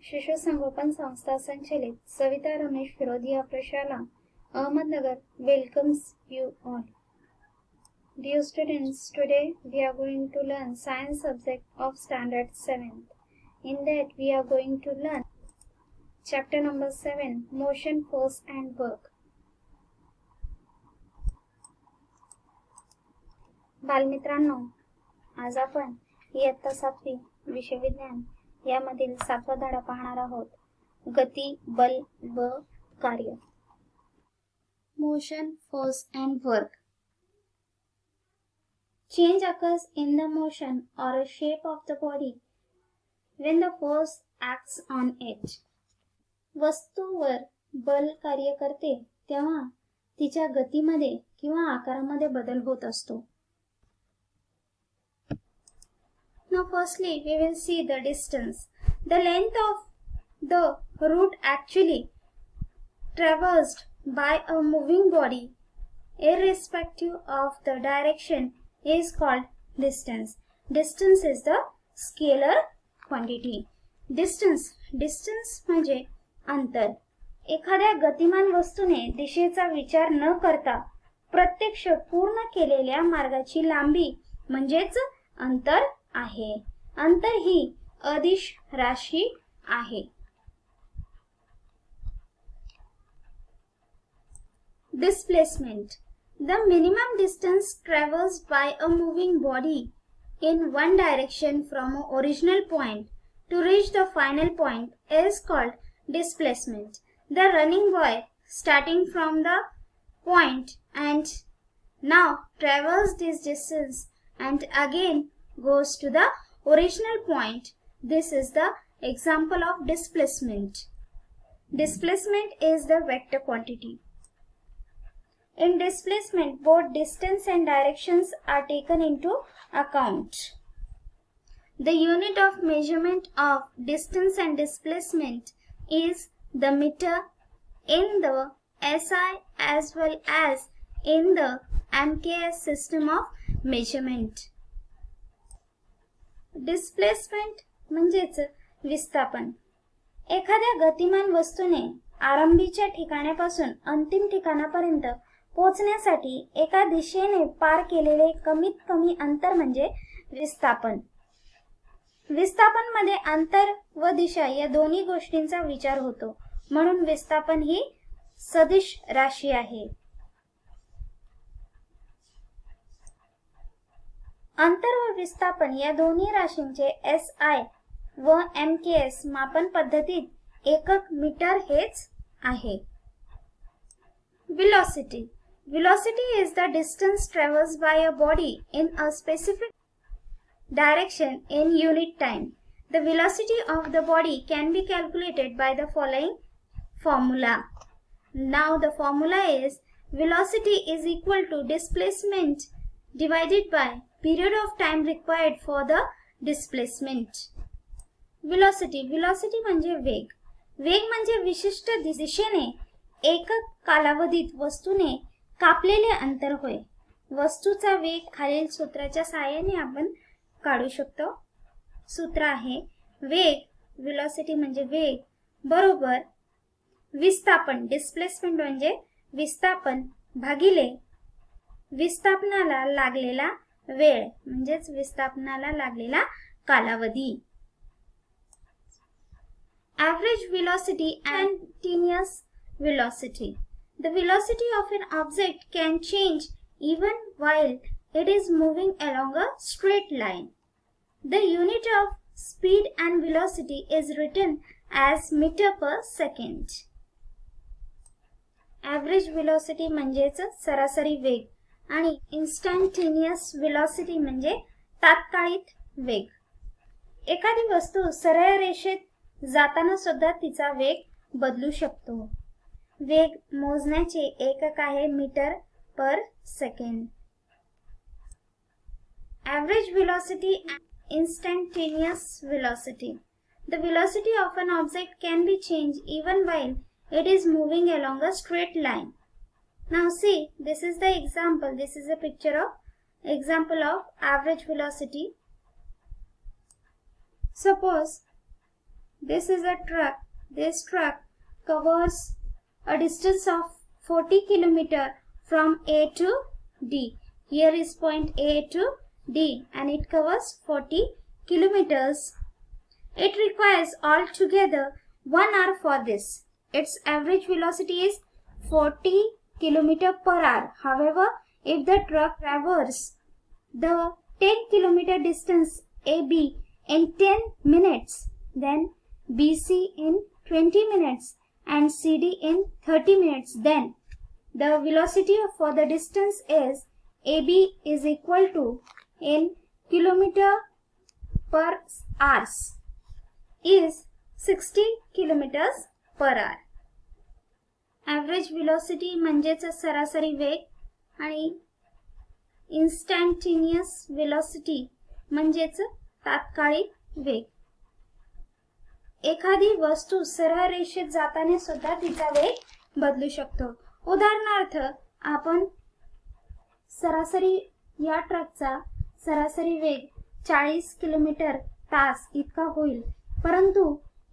शिशु संगोपन संस्था संचलित सविता रमेश फिरोदिया प्रशाला Ahmednagar welcomes you all. Dear students, today we are going to learn science subject of standard 7th. In that we are going to learn chapter number 7, motion, force and work. बालमित्रांनो, आज आपण इयत्ता 7वी विषय विज्ञान यामधील 7वा धडा पाहणार आहोत. गती, बल व कार्य. Motion, force and work. Change occurs in the motion or a shape of the body when the force acts on it. वस्तूवर बल कार्य करते तेव्हा तिच्या गतीमध्ये किंवा आकारामध्ये बदल होत असतो. Now firstly we will see the distance. The length of the route actually traversed by a moving body irrespective of the direction is called distance. Distance is the scalar quantity. Distance म्हणजे अंतर. एखाद्या गतिमान वस्तूने दिशेचा विचार न करता प्रत्यक्ष पूर्ण केलेल्या मार्गाची लांबी म्हणजेच अंतर आहे. अंतर ही अदिश राशी आहे. Displacement. The minimum distance traversed by a moving body in one direction from an original point to reach the final point is called displacement. The running boy starting from the point and now traverses this distance and again goes to the original point. This is the example of displacement. Displacement is the vector quantity. In displacement, both distance and directions are taken into account. The unit of measurement of distance and displacement is the meter in the SI as well as in the MKS system of measurement. Displacement म्हणजेच विस्थापन. एखाद्या गतिमान वस्तूने आरंभीच्या ठिकाणापासून अंतिम ठिकाणापर्यंत पोहोचण्यासाठी एका दिशेने पार केलेले कमीत कमी अंतर म्हणजे विस्थापन. विस्थापन मध्ये अंतर व दिशा या दोन्ही गोष्टींचा विचार होतो, म्हणून विस्थापन ही सदिश राशी आहे. अंतर व विस्थापन या दोन्ही राशींचे SI व MKS मापन पद्धतीत एकक मीटर हेच आहे. Velocity. Velocity is the distance traversed by a body in a specific direction in unit time. The velocity of the body can be calculated by the following formula. Now the formula is velocity is equal to displacement divided by period of time required for the displacement. Velocity म्हणजे वेग. वेग म्हणजे विशिष्ट दिशेने एकक कालावधीत वस्तूने कापलेले अंतर होय. वस्तूचा वेग खालील सूत्राच्या सहाय्याने आपण काढू शकतो. सूत्र आहे वेग velocity म्हणजे वेग बरोबर विस्थापन displacement म्हणजे विस्थापन भागिले विस्थापनाला लागलेला वेळ म्हणजेच विस्थापनाला लागलेला कालावधी. Average velocity and continuous velocity. The velocity of an object can change even while it is moving along a straight line. The unit of speed and velocity is written as meter per second. Average velocity म्हणजेच सरासरी वेग आणि instantaneous velocity म्हणजे तात्कालिक वेग. एखादी वस्तू सरळ रेषेत जाताना सुद्धा तिचा वेग बदलू शकतो. वेग मोजण्याचे एकक आहे metre per second. Average velocity and instantaneous velocity. The velocity of an object can be changed even while it is moving along a straight line. Now see, this is the example. This is a picture of example of average velocity. Suppose This is a truck. This truck covers a distance of 40 km from A to D. Here is point A to D and it covers 40 kilometers. It requires altogether 1 hour for this. Its average velocity is 40 km per hour. However, if the truck traverses the 10 km distance AB in 10 minutes, then BC in 20 minutes and CD in 30 minutes, then the velocity for the distance is AB is equal to in kilometer per hours is 60 kilometers per hour. Average velocity म्हणजेच सरासरी वेग आणि instantaneous velocity म्हणजेच तात्कालिक वेग. एखादी वस्तू सरळ रेषेत जाताना सुद्धा तिचा वेग बदलू शकतो. उदाहरणार्थ आपण सरासरी या ट्रकचा सरासरी वेग 40 किलोमीटर तास इतका होईल, परंतु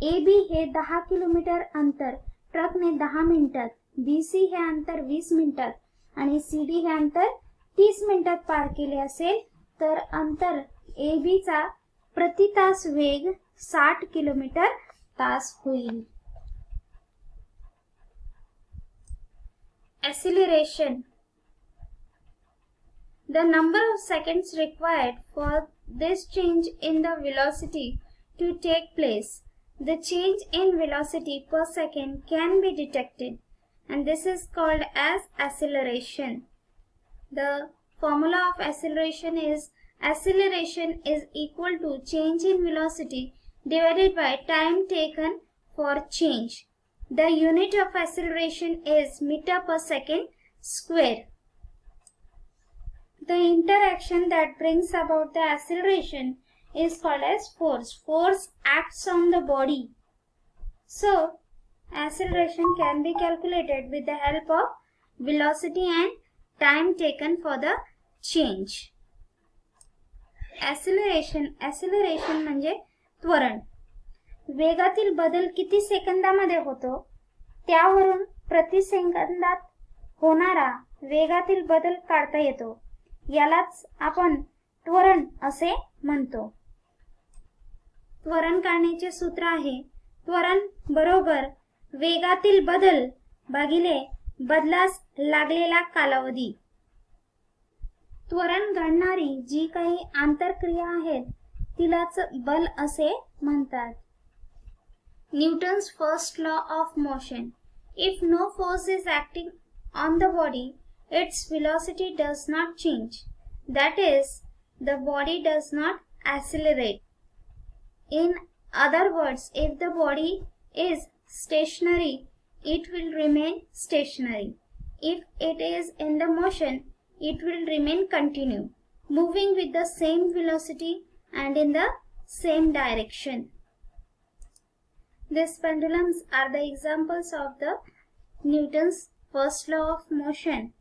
AB हे 10 किलोमीटर अंतर ट्रकने 10 मिनिटात, BC हे अंतर 20 मिनिटात आणि CD हे अंतर 30 मिनिटात पार केले असेल तर अंतर AB चा प्रति तास वेग 60 किलोमीटर तास होईल. Acceleration. The number of seconds required for this change in the velocity to take place. The change in velocity per second can be detected, and this is called as acceleration. The formula of acceleration is equal to change in velocity divided by time taken for change. The unit of acceleration is meter per second square. The interaction that brings about the acceleration is called as force. Force acts on the body. So, acceleration can be calculated with the help of velocity and time taken for the change. Acceleration म्हणजे त्वरण. वेगातील बदल किती सेकंदामध्ये होतो त्यावरून प्रति सेकंदात होणारा वेगातील बदल काढता येतो. यालाच आपण त्वरण असे म्हणतो. त्वरण काढण्याचे सूत्र आहे त्वरण बरोबर वेगातील बदल भागिले बदलास लागलेला कालावधी. त्वरण घडणारी जी काही आंतरक्रिया आहेत तिलाच बल असे म्हणतात. Newton's first law of motion. If no force is acting on the body, its velocity does not change. That is, the body does not accelerate. In other words, if the body is stationary, it will remain stationary. If it is in the motion, it will remain continue, moving with the same velocity and in the same direction. These pendulums are the examples of the Newton's first law of motion.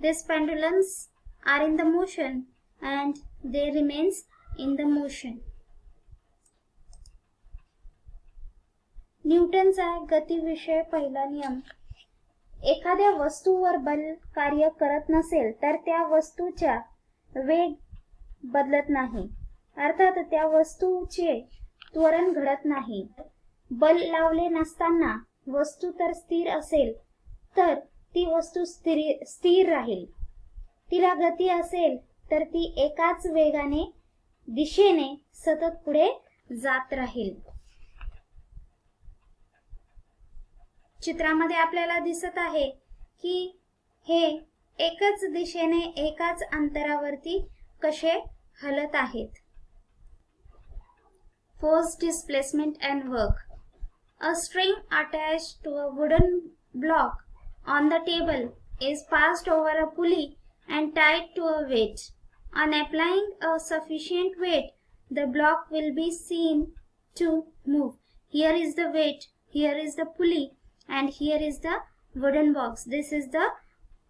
These pendulums are in the motion and they remains in the motion. न्यूटनचा गतीविषय पहिला नियम. एखाद्या वस्तूवर बल कार्य करत नसेल तर त्या वस्तूचा वेग बदलत नाही, अर्थात त्या वस्तूचे त्वरण घडत नाही. बल लावले नसताना वस्तू तर स्थिर असेल तर ती वस्तू स्थिर राहील. तिला गती असेल तर ती एकाच वेगाने दिशेने सतत पुढे जात राहील. चित्रामध्ये आपल्याला दिसत आहे की हे एकच दिशेने एकाच अंतरावरती कसे हलत आहेत. Force, displacement and work. A string attached to a wooden block on the table is passed over a pulley and tied to a weight. On applying a sufficient weight, the block will be seen to move. Here is the weight, here is the pulley, and here is the wooden box. This is the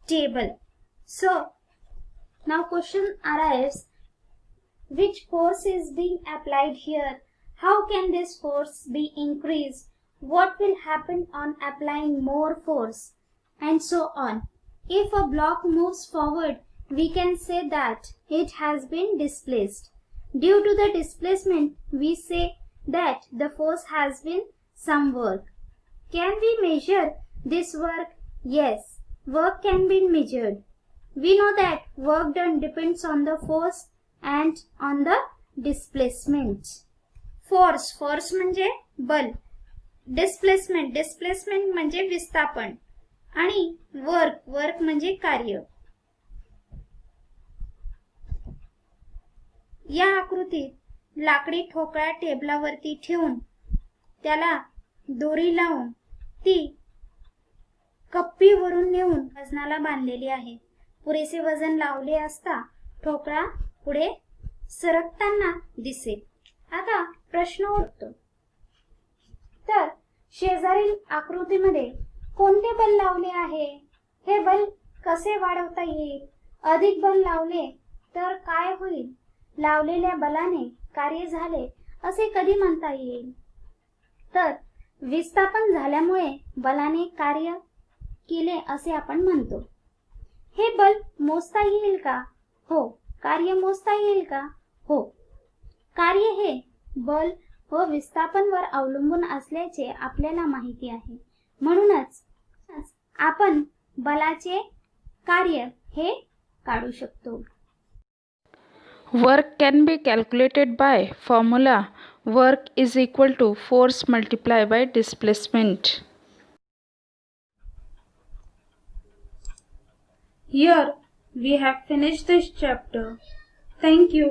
table. So, now question arises, which force is being applied here How can this force be increased? What will happen on applying more force? And so on. If a block moves forward, we can say that it has been displaced. Due to the displacement, we say that the force has been some work. Can we measure this work? Yes, work can be measured. We know that work done depends on the force and on the displacement. Force म्हणजे बल. Displacement म्हणजे विस्थापन. आणि work म्हणजे कार्य. या आकृतीत लाकडी ठोकळा टेबलावरती ठेवून त्याला दोरी लावून ती कप्पीवरून नेऊन वजनाला बांधलेली आहे. पुरेसे वजन लावले असता ठोकळा पुढे सरकताना दिसेल. आता प्रश्न उठतो, तर शेजारील आकृतीमध्ये कोणते बल लावले आहे? हे बल कसे वाढवता येईल? अधिक बल लावले तर काय होईल? लावलेल्या बलाने कार्य झाले असे कधी म्हणता येईल? तर विस्थापन झाल्यामुळे बलाने कार्य केले असे आपण म्हणतो. हे बल मोजता येईल का? हो. कार्य मोजता येईल का? हो. कार्य हे बल व विस्थापनवर अवलंबून असल्याचे आपल्याला माहिती आहे. म्हणूनच आपण बलाचे कार्य हे काढू शकतो. Work can be calculated by formula work is equal to force multiplied by displacement. Here we have finished this chapter. Thank you.